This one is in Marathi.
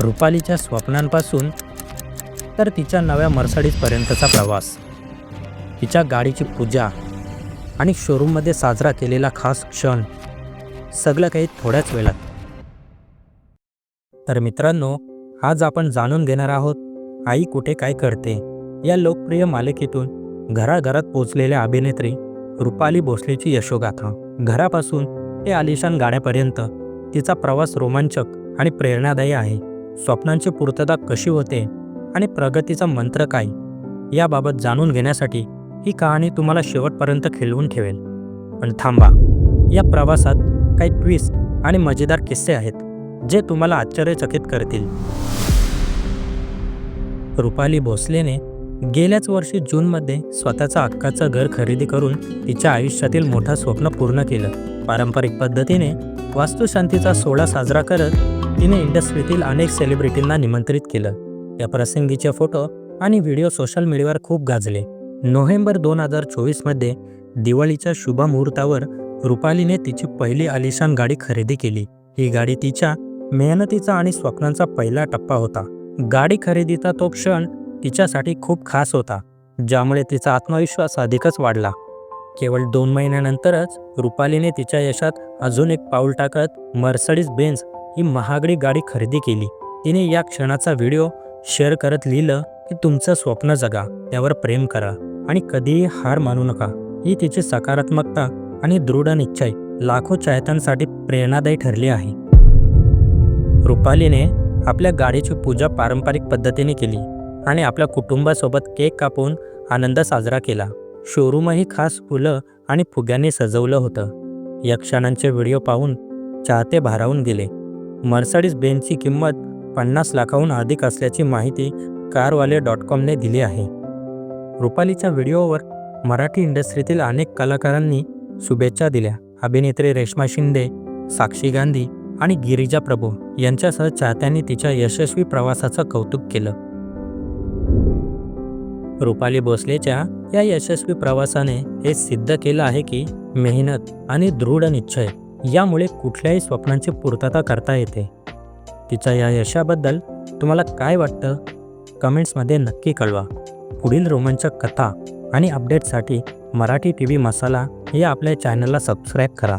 रुपालीच्या स्वप्नांपासून तर तिच्या नव्या मर्सिडीजपर्यंतचा प्रवास, तिच्या गाडीची पूजा आणि शोरूममध्ये साजरा केलेला खास क्षण, सगळं काही थोड्याच वेळात. तर मित्रांनो, आज आपण जाणून घेणार आहोत आई कुठे काय करते या लोकप्रिय मालिकेतून घराघरात पोचलेल्या अभिनेत्री रुपाली भोसलेची यशोगाथा. घरापासून ते आलिशान गाड्यापर्यंत तिचा प्रवास रोमांचक आणि प्रेरणादायी आहे. स्वप्नांची पूर्तता कशी होते आणि प्रगतीचा मंत्र काय, याबाबत जाणून घेण्यासाठी ही कहाणी तुम्हाला शेवटपर्यंत खिळवून ठेवेल. पण थांबा, या प्रवासात काही ट्विस्ट आणि मजेदार किस्से आहेत जे तुम्हाला आश्चर्यचकित करतील. रुपाली भोसलेने गेल्याच वर्षी जूनमध्ये स्वतःचं हक्काचं घर खरेदी करून तिच्या आयुष्यातील मोठं स्वप्न पूर्ण केलं. पारंपरिक पद्धतीने वास्तुशांतीचा सोहळा साजरा करत तिने इंडस्ट्रीतील अनेक सेलिब्रिटींना निमंत्रित केलं. या प्रसंगीचे फोटो आणि व्हिडिओ सोशल मीडियावर खूप गाजले. नोव्हेंबर 2024मध्ये दिवाळीच्या शुभ मुहूर्तावर रुपालीने तिची पहिली आलिशान गाडी खरेदी केली. ही गाडी तिच्या मेहनतीचा आणि स्वप्नांचा पहिला टप्पा होता. गाडी खरेदीचा तो क्षण तिच्यासाठी खूप खास होता, ज्यामुळे तिचा आत्मविश्वास अधिकच वाढला. केवळ 2 महिन्यानंतरच रुपालीने तिच्या यशात अजून एक पाऊल टाकत मर्सिडीज बेन्झ ही महागडी गाडी खरेदी केली. तिने या क्षणाचा व्हिडिओ शेअर करत लिहिलं की तुमचं स्वप्न जगा, त्यावर प्रेम करा आणि कधीही हार मानू नका. ही तिची सकारात्मकता आणि दृढ निश्चय लाखो चाहत्यांसाठी प्रेरणादायी ठरली आहे. रुपालीने आपल्या गाडीची पूजा पारंपरिक पद्धतीने केली आणि आपल्या कुटुंबासोबत केक कापून आनंद साजरा केला. शोरूमही खास फुलं आणि फुग्यांनी सजवलं होतं. या क्षणांचे व्हिडिओ पाहून चाहते भारावून गेले. मर्सिडीज बेन्झची किंमत 50 लाखाहून अधिक असल्याची माहिती carwale.comने दिली आहे. रुपालीच्या व्हिडिओवर मराठी इंडस्ट्रीतील अनेक कलाकारांनी शुभेच्छा दिल्या. अभिनेत्री रेश्मा शिंदे, साक्षी गांधी आणि गिरिजा प्रभू यांच्यासह चाहत्यांनी तिच्या यशस्वी प्रवासाचं कौतुक केलं. रुपाली भोसलेच्या या यशस्वी प्रवासाने हे सिद्ध केलं आहे की मेहनत आणि दृढ निश्चय यामुळे कुठल्याही स्वप्नांची पूर्तता करता येते. तिच्या या यशाबद्दल तुम्हाला काय वाटतं, कमेंट्समध्ये नक्की कळवा. पुढील रोमांचक कथा आणि अपडेट्ससाठी मराठी TV मसाला या आपल्या चॅनलला सबस्क्राईब करा.